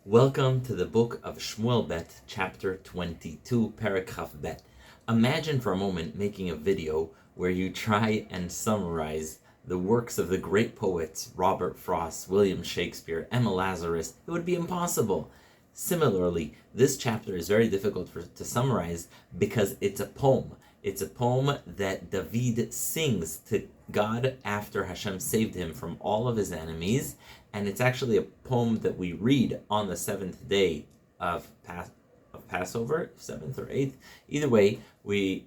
Welcome to the book of Shmuel Bet, chapter 22, Perek Chaf Bet. Imagine for a moment making a video where you try and summarize the works of the great poets Robert Frost, William Shakespeare, Emma Lazarus. It would be impossible. Similarly, this chapter is very difficult to summarize because it's a poem. It's a poem that David sings to God after Hashem saved him from all of his enemies, and it's actually a poem that we read on the seventh day of Passover, 7th or 8th. Either way, we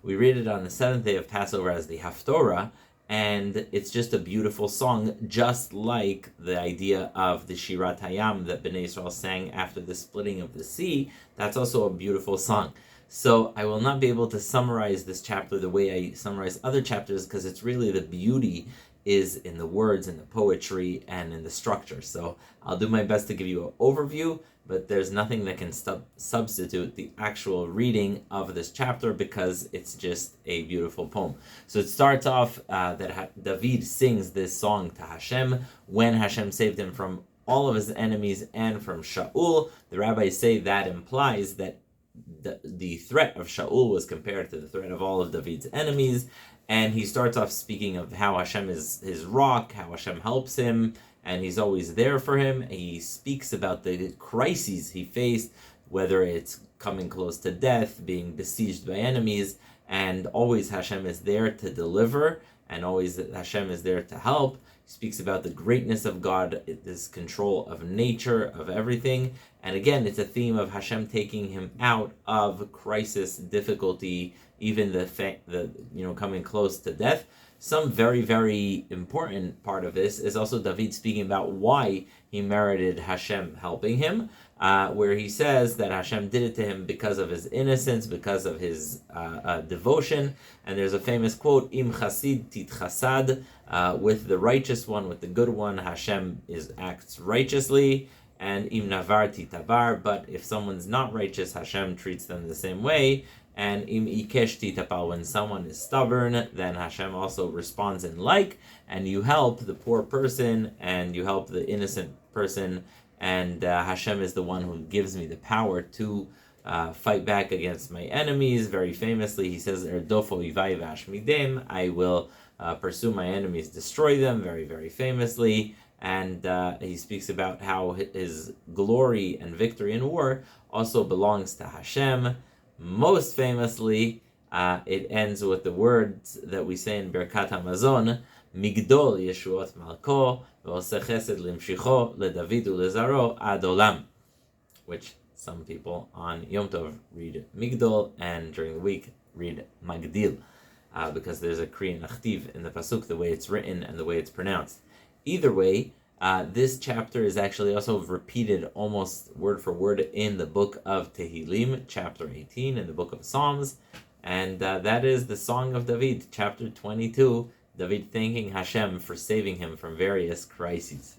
read it on the 7th day of Passover as the Haftorah, and it's just a beautiful song, just like the idea of the Shirat Hayam that Bnei Israel sang after the splitting of the sea. That's also a beautiful song. So I will not be able to summarize this chapter the way I summarize other chapters because it's really the beauty is in the words and the poetry and in the structure. So I'll do my best to give you an overview, but there's nothing that can substitute the actual reading of this chapter because it's just a beautiful poem. So it starts off that David sings this song to Hashem when Hashem saved him from all of his enemies and from Shaul. The rabbis say that implies that the threat of Shaul was compared to the threat of all of David's enemies, and he starts off speaking of how Hashem is his rock, how Hashem helps him, and he's always there for him. He speaks about the crises he faced, whether it's coming close to death, being besieged by enemies, and always Hashem is there to deliver, and always Hashem is there to help. He speaks about the greatness of God, this control of nature, of everything. And again, it's a theme of Hashem taking him out of crisis, difficulty, even the coming close to death. Some very, very important part of this is also David speaking about why he merited Hashem helping him, where he says that Hashem did it to him because of his innocence, because of his devotion. And there's a famous quote, Im chasid tit chasad, with the righteous one, with the good one, Hashem acts righteously, and im navar tit tavar, but if someone's not righteous, Hashem treats them the same way. And im ikesh tit tapal, when someone is stubborn, then Hashem also responds in like, and you help the poor person, and you help the innocent person, and Hashem is the one who gives me the power to fight back against my enemies. Very famously, he says, Erdofo ivai v'ashmidem, I will pursue my enemies, destroy them, very, very famously. And he speaks about how his glory and victory in war also belongs to Hashem. Most famously, it ends with the words that we say in Birkat HaMazon, Migdol Yeshuot Malko, V'oseh Chesed Limshicho, LeDavid uLezaro Ad Olam, which some people on Yom Tov read Migdol, and during the week read Magdil, because there's a Kriyan Achtiv in the Pasuk, the way it's written and the way it's pronounced. Either way, this chapter is actually also repeated almost word for word in the book of Tehillim, chapter 18, in the book of Psalms, and that is the Song of David, chapter 22, David thanking Hashem for saving him from various crises.